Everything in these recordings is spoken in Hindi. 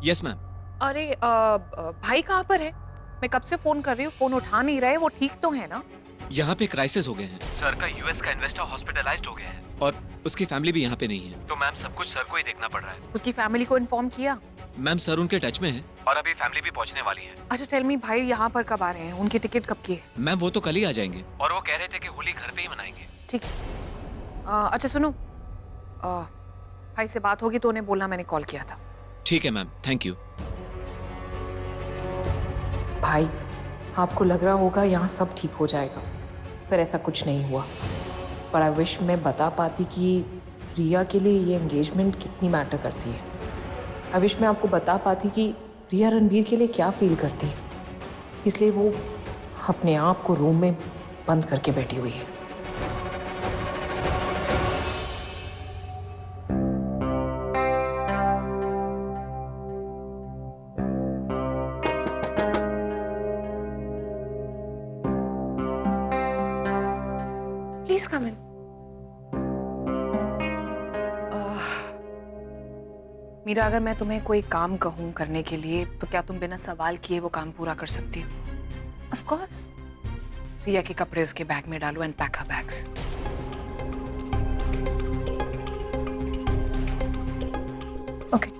Yes ma'am. अरे भाई कहाँ पर है? मैं कब से फोन कर रही हूँ, फोन उठा नहीं रहे। वो ठीक तो है ना? यहाँ पे क्राइसिस हो गए हैं सर का यूएस का इन्वेस्टर हॉस्पिटलाइज्ड हो गया है और उसकी फैमिली भी यहाँ पे नहीं है। तो मैम सब कुछ सर को ही देखना पड़ रहा है। उसकी फैमिली को इन्फॉर्म किया? मैम सर उनके टच में है। और अभी फैमिली भी पहुँचने वाली है। अच्छा टेल मी, भाई यहाँ पर कब आ रहे हैं? उनकी टिकट कब की है? मैम वो तो कल ही आ जाएंगे। और वो कह रहे थे कि होली घर पे ही मनाएंगे। ठीक है। अच्छा सुनो, भाई से बात होगी तो उन्हें बोलना मैंने कॉल किया था। ठीक है मैम, थैंक यू। भाई आपको लग रहा होगा यहाँ सब ठीक हो जाएगा, पर ऐसा कुछ नहीं हुआ। पर आई विश मैं बता पाती कि रिया के लिए ये एंगेजमेंट कितनी मैटर करती है। आई विश मैं आपको बता पाती कि रिया रणबीर के लिए क्या फील करती है, इसलिए वो अपने आप को रूम में बंद करके बैठी हुई है। प्लीज कम इन। मीरा, अगर मैं तुम्हें कोई काम कहूँ करने के लिए तो क्या तुम बिना सवाल किए वो काम पूरा कर सकती हो? Of course. रिया के कपड़े उसके बैग में डालो and pack her bags. Okay.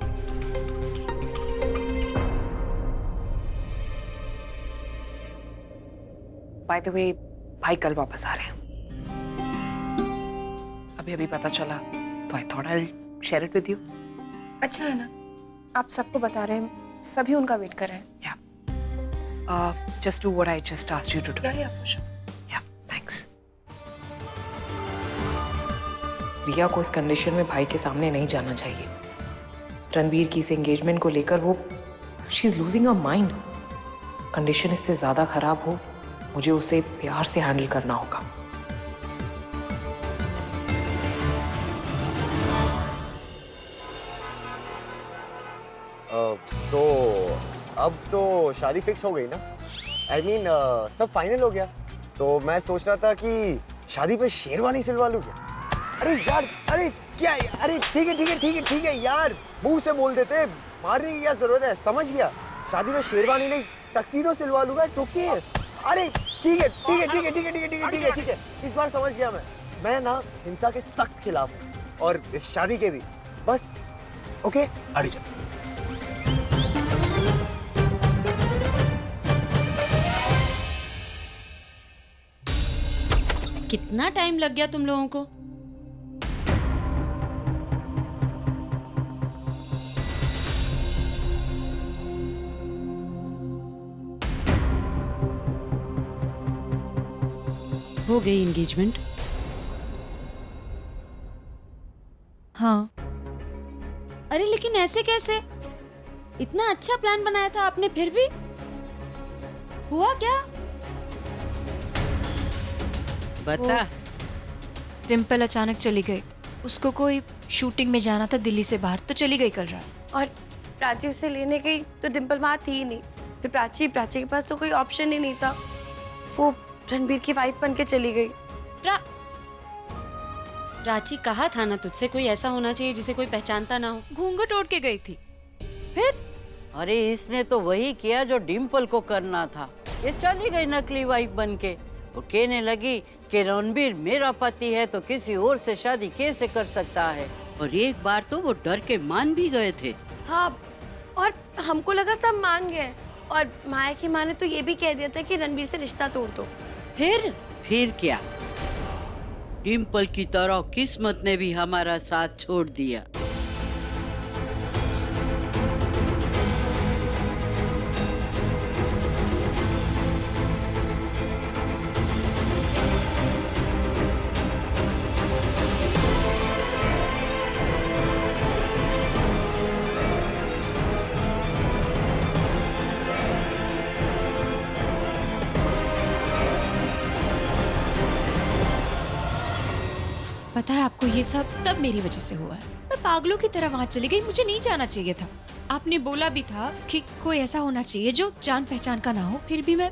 By the way, भाई कल वापस आ रहे हैं। अभी पता चला तो I thought I will share it with you. अच्छा है ना, आप सबको बता रहे हैं, सभी उनका वेट कर रहे हैं। Just do what I just asked you to do. Yeah, for sure. Yeah, thanks. रिया को इस कंडीशन में भाई के सामने नहीं जाना चाहिए। रणबीर की इस एंगेजमेंट को लेकर वो she is losing her mind. Condition इससे ज्यादा खराब हो, मुझे उसे प्यार से हैंडल करना होगा। तो अब तो शादी फिक्स हो गई ना? I mean, सब फाइनल हो गया। तो मैं सोच रहा था कि शादी पे शेरवानी सिलवा लूं क्या? अरे यार, अरे क्या, अरे ठीक है यार, मुंह से बोल देते, मारने की क्या जरूरत है? समझ गया, शादी में शेरवानी नहीं टक्सीडो सिलवा लूंगा। It's okay. अरे ठीक है, इस बार समझ गया मैं ना हिंसा के सख्त खिलाफ हूँ और इस शादी के भी। बस ओके, अड़ी जा। कितना टाइम लग गया तुम लोगों को? हो गई एंगेजमेंट? हाँ। अरे लेकिन ऐसे कैसे? इतना अच्छा प्लान बनाया था आपने, फिर भी हुआ क्या? बता। डिम्पल अचानक चली गई। उसको कोई शूटिंग में जाना था दिल्ली से बाहर, तो चली गई कल रात। और प्राची उसे लेने गई तो डिम्पल वहाँ थी ही नहीं। फिर प्राची के पास तो कोई ऑप्शन ही नहीं था, वो रणबीर की वाइफ बन के चली गई। प्राची कहा था ना तुझसे, कोई ऐसा होना चाहिए जिसे कोई पहचानता ना हो। घूंघट ओढ़ के गई थी। फिर अरे इसने तो वही किया जो डिम्पल को करना था। ये चली गई नकली वाइफ बन के। वो कहने लगी कि रणबीर मेरा पति है तो किसी और से शादी कैसे कर सकता है। और एक बार तो वो डर के मान भी गए थे। हाँ, और हमको लगा सब मान गए, और माया की माँ ने तो ये भी कह दिया था कि रणबीर से रिश्ता तोड़ दो। फिर क्या, डिम्पल की तरह किस्मत ने भी हमारा साथ छोड़ दिया। पता है आपको, ये सब मेरी वजह से हुआ है। मैं पागलों की तरह वहां चली गई, मुझे नहीं जाना चाहिए था। आपने बोला भी था कि कोई ऐसा होना चाहिए जो जान पहचान का ना हो, फिर भी मैं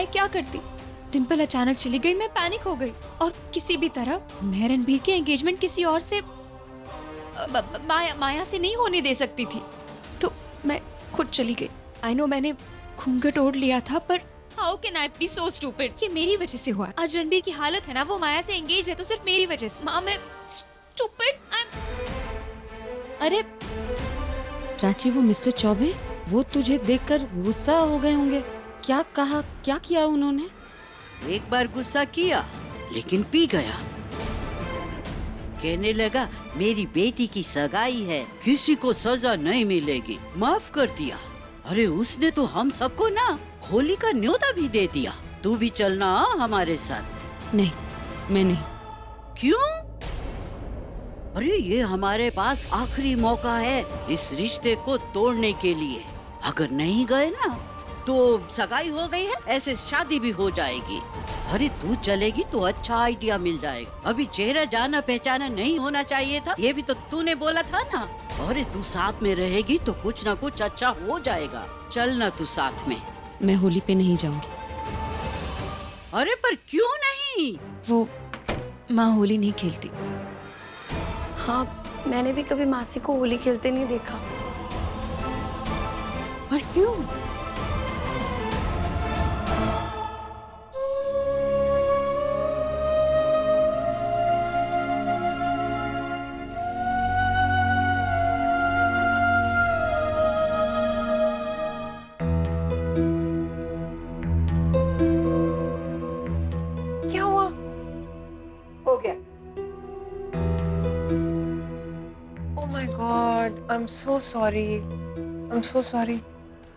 क्या करती? डिम्पल अचानक चली गई, मैं पैनिक हो गई, और किसी भी तरह मैं रणबीर की एंगेजमेंट किसी और से माया से नहीं होने दे सकती थी। मैं खुद चली गई। आई नो मैंने घूंघट ओढ़ लिया था, पर how can I be so stupid? ये मेरी वजह से हुआ। आज रणबीर की हालत है ना, वो माया से एंगेज है तो सिर्फ मेरी वजह से। माँ मैं स्टूपिड। अरे प्राची, वो मिस्टर चौबे, वो तुझे देखकर गुस्सा हो गए होंगे। क्या कहा, क्या किया उन्होंने? एक बार गुस्सा किया लेकिन पी गया। कहने लगा मेरी बेटी की सगाई है, किसी को सजा नहीं मिलेगी, माफ कर दिया। अरे उसने तो हम सबको ना होली का न्योता भी दे दिया। तू भी चलना हमारे साथ। नहीं, मैं नहीं। क्यों? अरे ये हमारे पास आखिरी मौका है इस रिश्ते को तोड़ने के लिए। अगर नहीं गए ना तो सगाई हो गई है, ऐसे शादी भी हो जाएगी। अरे तू चलेगी तो अच्छा आइडिया मिल जाएगा। अभी चेहरा जाना पहचाना नहीं होना चाहिए था, ये भी तो तूने बोला था ना। अरे तू साथ में रहेगी तो कुछ ना कुछ अच्छा हो जाएगा। चलना तू साथ में। मैं होली पे नहीं जाऊंगी। अरे पर क्यों नहीं? वो माँ होली नहीं खेलती। हाँ, मैंने भी कभी मासी को होली खेलते नहीं देखा। पर क्यों? क्या हुआ? हो गया। Oh my God, I'm so sorry. I'm so sorry.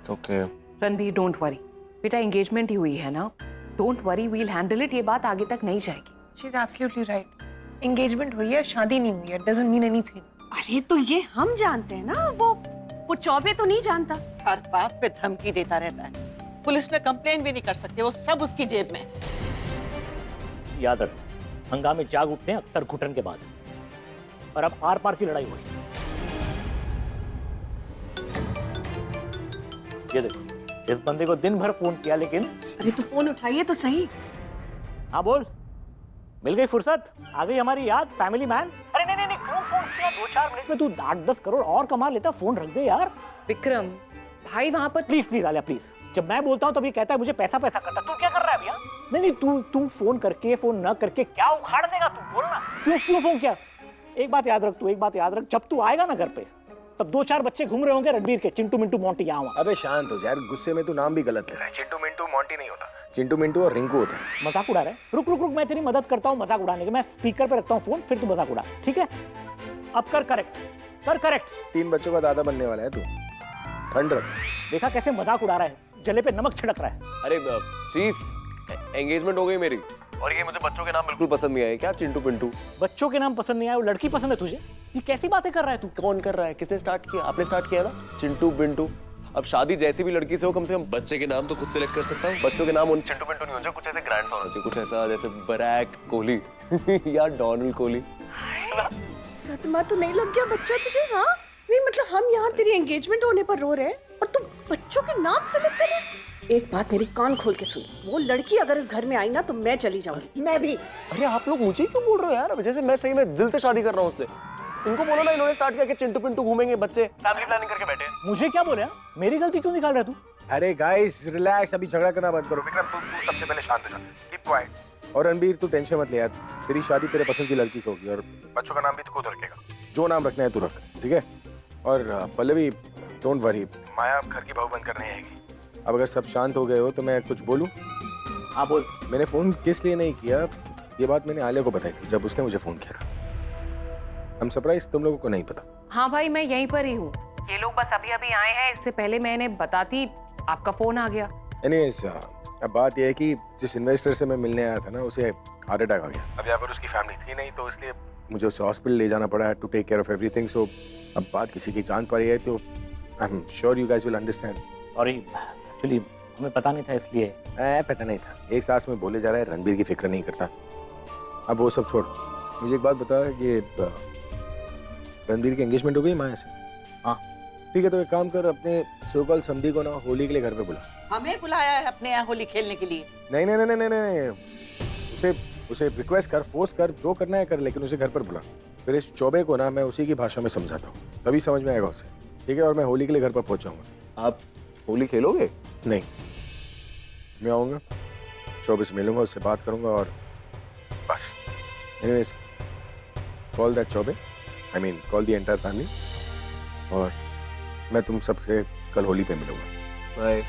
Okay Ranbir, don't worry. बेटा एंगेजमेंट ही हुई है ना, don't worry, we'll handle it. ये बात आगे तक नहीं जाएगी। She's absolutely right. Engagement हुई है, शादी नहीं हुई है। Doesn't mean anything. अरे तो ये हम जानते हैं ना, वो चौबे तो नहीं जानता। हर बात पे धमकी देता रहता है। पुलिस में कंप्लेन भी नहीं कर सकते, वो सब उसकी जेब में। याद रख, हंगामे जाग उठते हैं अक्सर घुटन के बाद, और अब आर पार की लड़ाई हुई। ये देखो, इस बंदे को दिन भर फोन किया लेकिन। अरे तो फोन उठाइए तो सही। हाँ बोल, मिल गई फुर्सत, आ गई हमारी याद, फैमिली मैन। अरे नहीं नहीं नहीं, क्यों फोन किया? 2-4 मिनट में तू 8-10 करोड़ और कमा लेता, फोन रख दे यार। विक्रम भाई वहां पर प्लीज प्लीज आलिया प्लीज, जब मैं बोलता हूँ तभी कहता है मुझे पैसा पैसा करता। तू क्या कर रहा है भैया? नहीं नहीं, तू फोन करके फोन न करके क्या उखाड़ देगा तू? बोल ना, क्यों फोन किया? एक बात याद रख तू, एक बात याद रख, जब तू आएगा ना घर पे तब 2-4 बच्चे घूम रहे होंगे रणबीर के, चिंटू मिंटू मोंटी यहाँ वहाँ। अबे शांत हो यार, गुस्से में तू नाम भी गलत ले रहा है। चिंटू मिंटू मोंटी नहीं होता, चिंटू मिंटू और रिंकू होता है। मजाक उड़ा रहा है? रुक रुक रुक, मैं तेरी मदद करता हूँ मजाक उड़ाने के। मैं स्पीकर पे रखता हूँ फोन, फिर तू मजाक उड़ा, ठीक है? अब कर करेक्ट, कर करेक्ट। 3 बच्चों का दादा बनने वाला है तू। ठंड रख। देखा कैसे मजाक उड़ा रहा है, जले पे नमक छिड़क रहा है। अरे सीफ, एंगेजमेंट हो गई मेरी, और ये मुझे बच्चों के नाम बिल्कुल पसंद नहीं आए। क्या चिंटू पिंटू? बच्चों के नाम पसंद नहीं आए, वो लड़की पसंद है तुझे? ये कैसी बातें कर रहा है तू? कौन कर रहा है? किसने स्टार्ट किया? आपने स्टार्ट किया ना, चिंटू पिंटू। अब शादी जैसी भी लड़की से हो, कम से कम बच्चे के नाम तो खुद सेलेक्ट कर सकता हूँ। बच्चों के नाम उन चिंटू पिंटू नहीं हो चाहिए, कुछ ऐसे ग्रैंड होना चाहिए, कुछ ऐसा जैसे बरैक कोहली या डोनाल्ड कोहली। सदमा तो नहीं लग गया बच्चा तुझे? हाँ नहीं, मतलब हम यहाँ तेरी एंगेजमेंट होने पर रो रहे हैं और तू बच्चों के नाम सेलेक्ट कर रहा है। एक बात मेरी कान खोल के सुन, वो लड़की अगर इस घर में आई ना तो मैं चली जाऊंगी। मैं भी। अरे आप लोग मुझे क्यों बोल रहे हो यार? जैसे मैं सही में दिल से शादी कर रहा हूँ उससे। इनको बोलो ना, इन्होंने स्टार्ट किया कि चिंटू पिंटू घूमेंगे बच्चे, फैमिली प्लानिंग करके बैठे। मुझे क्या बोले? मेरी गलती क्यों निकाल रहा है तू? अरे गाइस रिलैक्स, अभी झगड़ा करना बंद करो। विक्रम तू सबसे पहले शांत हो जा, कीप क्वाइट। और रणबीर तू टेंशन मत ले यार, तेरी शादी तेरे पसंद की लड़की से होगी और बच्चों का नाम भी तू खुद रखेगा। जो नाम रखना है तू रख, ठीक है? और पल्लवी डोंट वरी, माया घर की बहू बनकर नहीं आएगी। अब अगर सब शांत हो गए हो तो मैं कुछ बोलूं? हाँ बोल। मैंने फोन किस लिए नहीं किया, ये बात मैंने आलिया को बताई थी जब उसने मुझे फोन किया था। आई एम सरप्राइज, तुम लोगों को नहीं पता। हाँ भाई, मैं यहीं पर ही हूँ। ये लोग बस अभी अभी आए हैं, इससे पहले मैं इन्हें बताती आपका फोन आ गया। एनीवेज, अब बात यह है कि जिस इन्वेस्टर से मैं मिलने आया था ना, उसे हार्ट अटैक आ गया। अब यहाँ पर उसकी फैमिली थी नहीं, तो इसलिए मुझे उसे हॉस्पिटल ले जाना पड़ा to take care of everything. So अब बात किसी की जान पड़ी है तो I am sure you guys will understand. Sorry, actually हमें पता नहीं था इसलिए। पता नहीं था, एक सांस में बोले जा रहा है, रणबीर की फिक्र नहीं करता। अब वो सब छोड़, मुझे एक बात बता, ये रणबीर की एंगेजमेंट हो गई माया से? हाँ। ठीक है, तो एक काम कर, अपने सोकॉल समधी को ना होली के लिए घर पे बुला। हमें बुलाया है अपने यहाँ होली खेलने के लिए? नहीं नहीं नहीं नहीं नहीं, उसे रिक्वेस्ट कर, फोर्स कर, जो करना है कर, लेकिन उसे घर पर बुला। फिर इस चौबे को ना मैं उसी की भाषा में समझाता हूँ, तभी समझ में आएगा उसे, ठीक है, और मैं होली के लिए घर पर पहुंचाऊंगा। आप होली खेलोगे? नहीं, मैं आऊँगा, चौबे से मिलूंगा, उससे बात करूंगा और बस। Anyways, call that Choubey, I mean call the entire family, और मैं तुम सबसे कल होली पे मिलूंगा। बाय।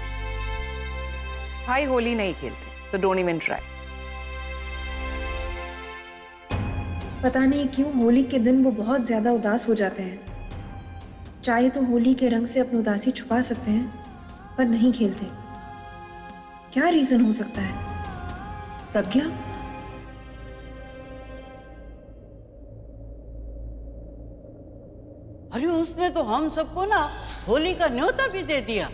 भाई होली नहीं खेलते, तो डोंट इवन ट्राई। पता नहीं क्यों होली के दिन वो बहुत ज्यादा उदास हो जाते हैं। चाहे तो होली के रंग से अपनी उदासी छुपा सकते हैं, पर नहीं खेलते। क्या रीजन हो सकता है? प्रज्ञा? अरे उसने तो हम सबको ना होली का न्योता भी दे दिया।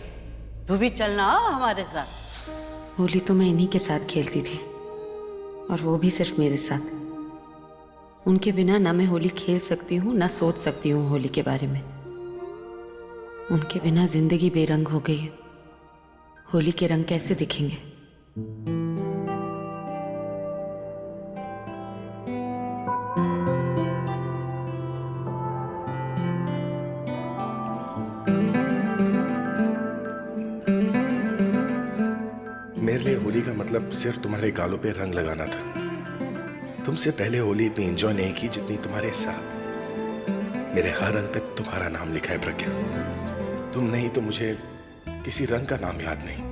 तू भी चलना हमारे साथ। होली तो मैं इन्हीं के साथ खेलती थी, और वो भी सिर्फ मेरे साथ। उनके बिना ना मैं होली खेल सकती हूँ, ना सोच सकती हूँ होली के बारे में। उनके बिना जिंदगी बेरंग हो गई है। होली के रंग कैसे दिखेंगे? मेरे लिए होली का मतलब सिर्फ तुम्हारे गालों पे रंग लगाना था। तुमसे पहले होली इतनी एंजॉय नहीं की जितनी तुम्हारे साथ। मेरे हर रंग पे तुम्हारा नाम लिखा है प्रज्ञा। तुम नहीं तो मुझे किसी रंग का नाम याद नहीं।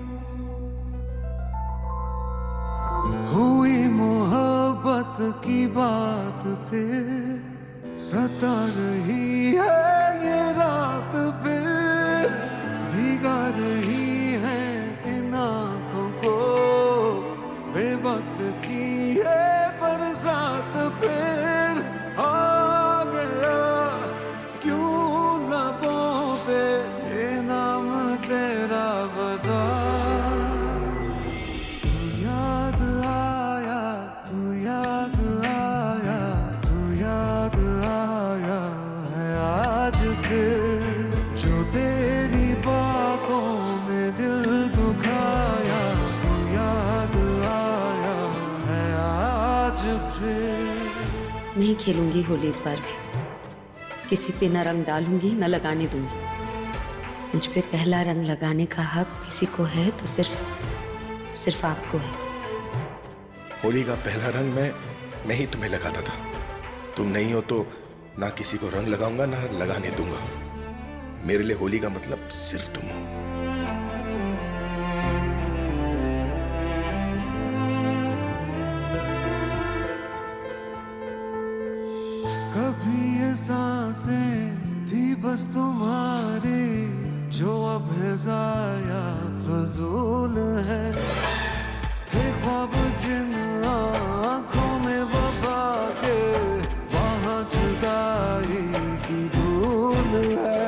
हुई मोहब्बत की बात फिर सता रही है ये रात, फिर भीगा रही है इन आंखों को बेवक्त की है बरसात। फिर आ गया क्यों लबों पे ये नाम तेरा बता। तू याद आया, तू याद आया, तू याद आया है आज फिर, जो तेरी बातों में दिल दुखाया। तू याद आया है आज फिर। नहीं खेलूंगी होली इस बार भी। किसी पे न रंग डालूंगी न लगाने दूंगी। मुझ पे पहला रंग लगाने का हक किसी को है तो सिर्फ आपको है। होली का पहला रंग मैं ही तुम्हें लगाता था। तुम नहीं हो तो ना किसी को रंग लगाऊंगा ना लगाने दूंगा। मेरे लिए होली का मतलब सिर्फ तुम हो। कभी ये सांसें थी बस तुम्हारी, जो अब है जाया फजूल है। थे ख्वाब जिन आँखों में वफा के, वहाँ जुदाई की धूल है।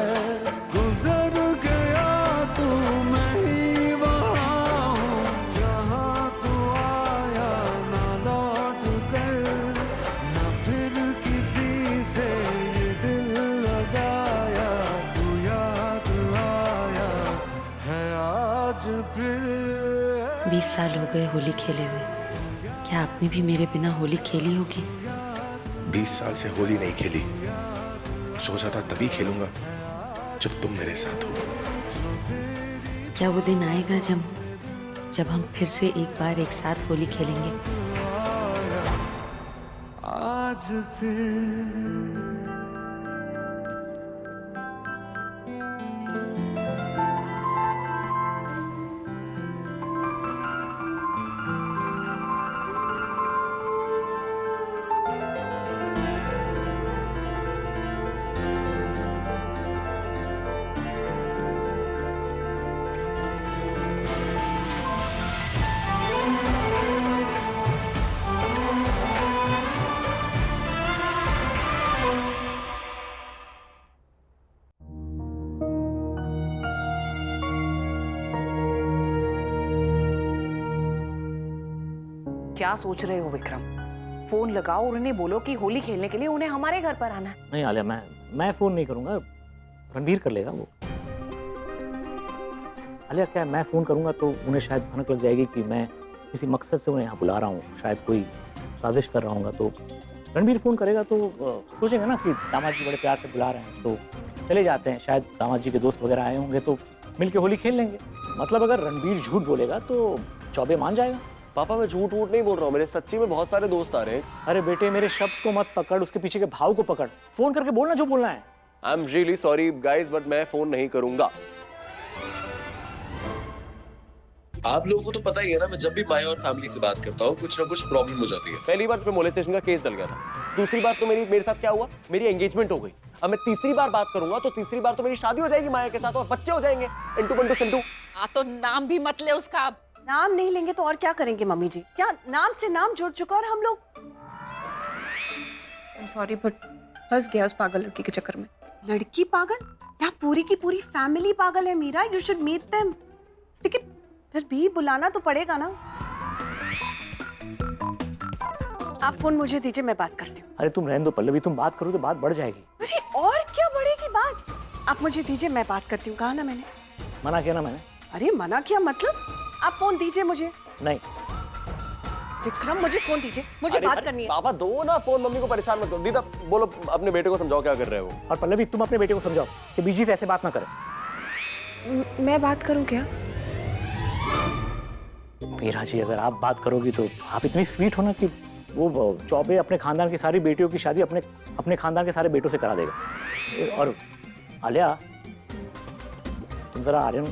गुजर गया तू मैं ही वहाँ हूँ, जहाँ तू आया ना लौट कर, ना फिर किसी से ये दिल लगाया। तू याद आया है आज फिर। 20 साल हो गए होली खेले हुए। क्या आपने भी मेरे बिना होली खेली होगी? 20 साल से होली नहीं खेली। सोचा था तभी खेलूंगा जब तुम मेरे साथ हो। क्या वो दिन आएगा जब हम फिर से एक बार एक साथ होली खेलेंगे? आज फिर। क्या सोच रहे हो विक्रम? फोन लगाओ और उन्हें बोलो कि होली खेलने के लिए उन्हें हमारे घर पर आना है। नहीं आलिया, मैं फोन नहीं करूंगा, रणबीर कर लेगा वो। आलिया क्या मैं फोन करूंगा तो उन्हें शायद भनक लग जाएगी कि मैं किसी मकसद से उन्हें यहाँ बुला रहा हूँ, शायद कोई साजिश कर रहा हूँ। तो रणबीर फोन करेगा तो सोचेंगे ना कि दामाद जी बड़े प्यार से बुला रहे हैं, तो चले जाते हैं, शायद दामाद जी के दोस्त वगैरह आए होंगे तो मिलके होली खेल लेंगे। मतलब अगर रणबीर झूठ बोलेगा तो चौबे मान जाएगा। पापा मैं झूठ वूठ नहीं बोल रहा हूँ, मेरे सच्ची में बहुत सारे दोस्त आ रहे हैं। अरे बेटे मेरे शब्द को मत पकड़, उसके पीछे के भाव को पकड़, फोन करके बोलना जो बोलना है। I am really sorry guys but मैं फोन नहीं करूंगा। आप लोगों को तो पता ही है ना, मैं जब भी माया और फैमिली से बात करता हूँ कुछ ना कुछ प्रॉब्लम हो जाती है। पहली बार मोलेस्टेशन का केस डल गया था, दूसरी बार तो मेरे साथ क्या हुआ, मेरी एंगेजमेंट हो गई। अब मैं तीसरी बार बात करूंगा तो तीसरी बार तो मेरी शादी हो जाएगी माया के साथ और बच्चे हो जाएंगे। इंटू बंटू सिंटू। हाँ तो नाम भी मत ले उसका। अब नाम नहीं लेंगे तो और क्या करेंगे मम्मी जी? क्या नाम से नाम जुड़ चुका और हम लोग। सॉरी बट फंस गया उस पागल लड़की के चक्कर में। लड़की पागल? क्या पूरी की पूरी फैमिली पागल है Meera? You should meet them. लेकिन फिर भी बुलाना तो पड़ेगा ना। आप फोन मुझे दीजिए, मैं बात करती हूँ। अरे तुम रहने दो पल्लवी, तुम बात करो तो बात बढ़ जाएगी। अरे और क्या बढ़ेगी बात? आप मुझे दीजिए, मैं बात करती हूँ। कहा ना मैंने? मना किया ना मैंने। अरे मना किया मतलब? आप फोन दीजिए मुझे। नहीं विक्रम मुझे फोन दीजिए, मुझे बात करनी है। पापा दो ना फोन, मम्मी को परेशान मत करो। दीदा बोलो अपने बेटे को समझाओ क्या कर रहे हो। और पल्लवी तुम अपने बेटे को समझाओ कि बीजी से ऐसे बात ना करे। मैं बात करूं क्या? मीरा जी अगर आप बात करोगी तो आप इतनी स्वीट हो ना कि वो चौबे अपने खानदान की सारी बेटियों की शादी अपने खानदान के सारे बेटों से करा देगा। और आलिया तुम जरा आर्यन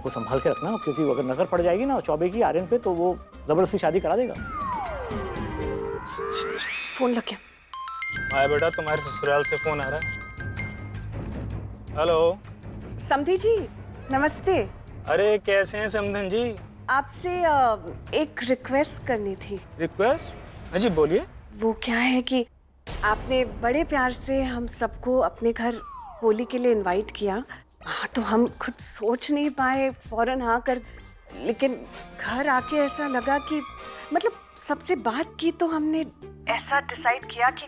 को संभाल के रखना, क्योंकि अगर नजर पड़ जाएगी ना चौबे की आर्यन पे तो वो जबरदस्ती शादी करा देगा। फोन लग गया। हाय बेटा, तुम्हारे ससुराल से फोन आ रहा है। हेलो समधी जी नमस्ते। अरे कैसे हैं समधन जी? आपसे एक रिक्वेस्ट करनी थी। रिक्वेस्ट? हाँ जी बोलिए। वो क्या है कि आपने बड़े प्यार से हम सबको अपने घर होली के लिए इनवाइट किया। हाँ तो हम खुद सोच नहीं पाए, फौरन हाँ कर, लेकिन घर आके ऐसा लगा कि मतलब सबसे बात की तो हमने ऐसा डिसाइड किया कि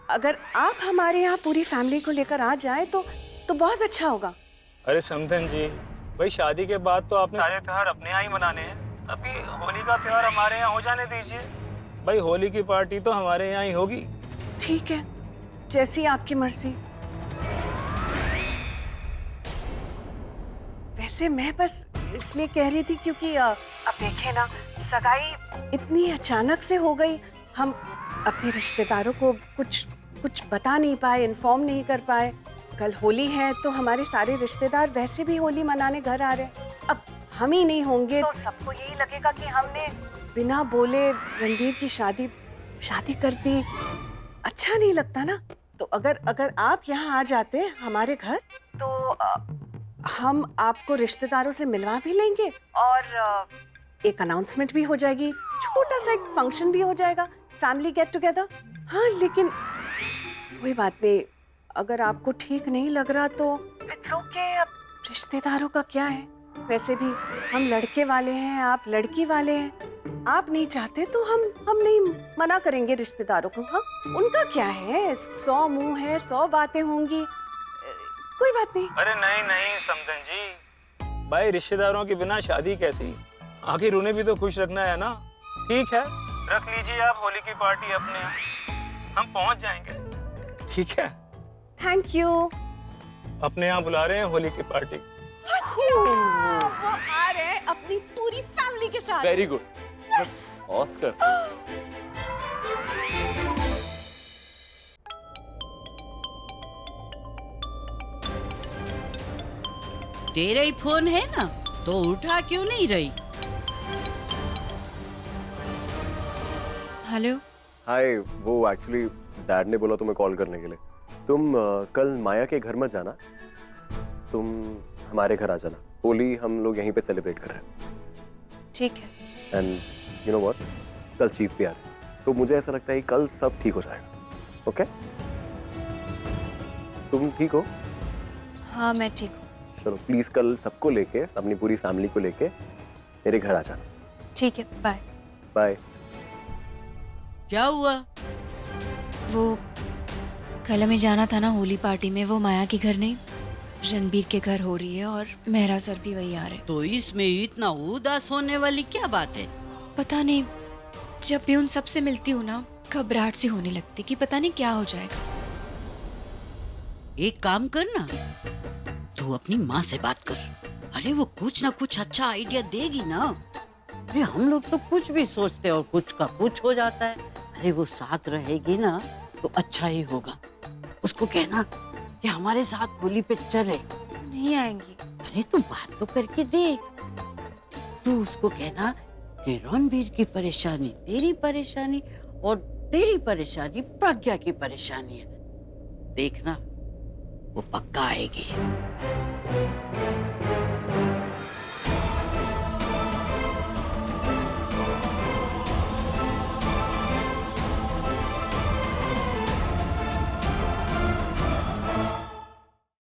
अगर आप हमारे यहाँ पूरी फैमिली को लेकर आ जाए तो बहुत अच्छा होगा। अरे समधन जी भाई, शादी के बाद तो आपने सारे त्योहार अपने यहाँ ही मनाने हैं। अभी होली का त्योहार हमारे यहाँ हो जाने दीजिए भाई। होली की पार्टी तो हमारे यहाँ ही होगी। ठीक है, जैसी आपकी मर्जी। वैसे मैं बस इसलिए कह रही थी क्योंकि अब देखे ना, सगाई इतनी अचानक से हो गई, हम अपने रिश्तेदारों को कुछ बता नहीं पाए, इन्फॉर्म नहीं कर पाए। कल होली है तो हमारे सारे रिश्तेदार वैसे भी होली मनाने घर आ रहे हैं। अब हम ही नहीं होंगे तो सबको यही लगेगा कि हमने बिना बोले रणबीर की शादी कर दी। अच्छा नहीं लगता ना। तो अगर आप यहाँ आ जाते हमारे घर तो हम आपको रिश्तेदारों से मिलवा भी लेंगे और एक अनाउंसमेंट भी हो जाएगी, छोटा सा एक फंक्शन भी हो जाएगा, फैमिली गेट टुगेदर। हाँ लेकिन कोई बात नहीं, अगर आपको ठीक नहीं लग रहा तो इट्स ओके। अब रिश्तेदारों का क्या है, वैसे भी हम लड़के वाले हैं, आप लड़की वाले हैं। आप नहीं चाहते तो हम नहीं मना करेंगे रिश्तेदारों को। हाँ उनका क्या है, 100 मुंह है, 100 बातें होंगी, कोई बात नहीं। अरे नहीं समधन जी भाई, रिश्तेदारों के बिना शादी कैसी? आखिर उन्हें भी तो खुश रखना है ना। ठीक है, रख लीजिए आप होली की पार्टी अपने यहाँ, हम पहुँच जाएंगे। ठीक है, थैंक यू। अपने यहाँ बुला रहे हैं होली की पार्टी। वो आ रहे हैं अपनी पूरी फैमिली के साथ। Very good, Oscar. तेरा ही फोन है ना, तो उठा क्यों नहीं रही? हेलो। हाय, वो एक्चुअली डैड ने बोला तुम्हें कॉल करने के लिए। तुम कल माया के घर मत जाना, तुम हमारे घर आ जाना। होली हम लोग यहीं पे सेलिब्रेट कर रहे हैं। ठीक है। एंड यू नो व्हाट, कल चीफ भी आ रहे हैं, तो मुझे ऐसा लगता है कि कल सब ठीक हो जाएगा। ओके? तुम ठीक हो? हाँ मैं ठीक हूँ। चलो प्लीज कल सबको लेके, अपनी पूरी फैमिली को लेके मेरे घर आ जाना। ठीक है, बाय। बाय। क्या हुआ? वो कल हमें जाना था ना होली पार्टी में, वो माया के घर नहीं रणबीर के घर हो रही है और मेहरा सर भी वही आ रहे। तो इसमें इतना उदास होने वाली क्या बात है? पता नहीं, जब भी उन सबसे मिलती हूँ ना घबराहट सी होने लगती कि पता नहीं क्या हो जाएगा। एक काम करना, तू अपनी माँ से बात कर। अरे वो कुछ ना कुछ अच्छा आइडिया देगी ना। अरे हम लोग तो कुछ भी सोचते हैं और कुछ का कुछ हो जाता है। अरे वो साथ रहेगी ना तो अच्छा ही होगा। उसको कहना कि हमारे साथ होली पे चले। नहीं आएंगी। अरे तू बात तो करके देख। तू उसको कहना कि रणबीर की परेशानी तेरी परेशानी और तेरी परेशानी प्रज्ञा की परेशानी है। देखना वो पक्का आएगी।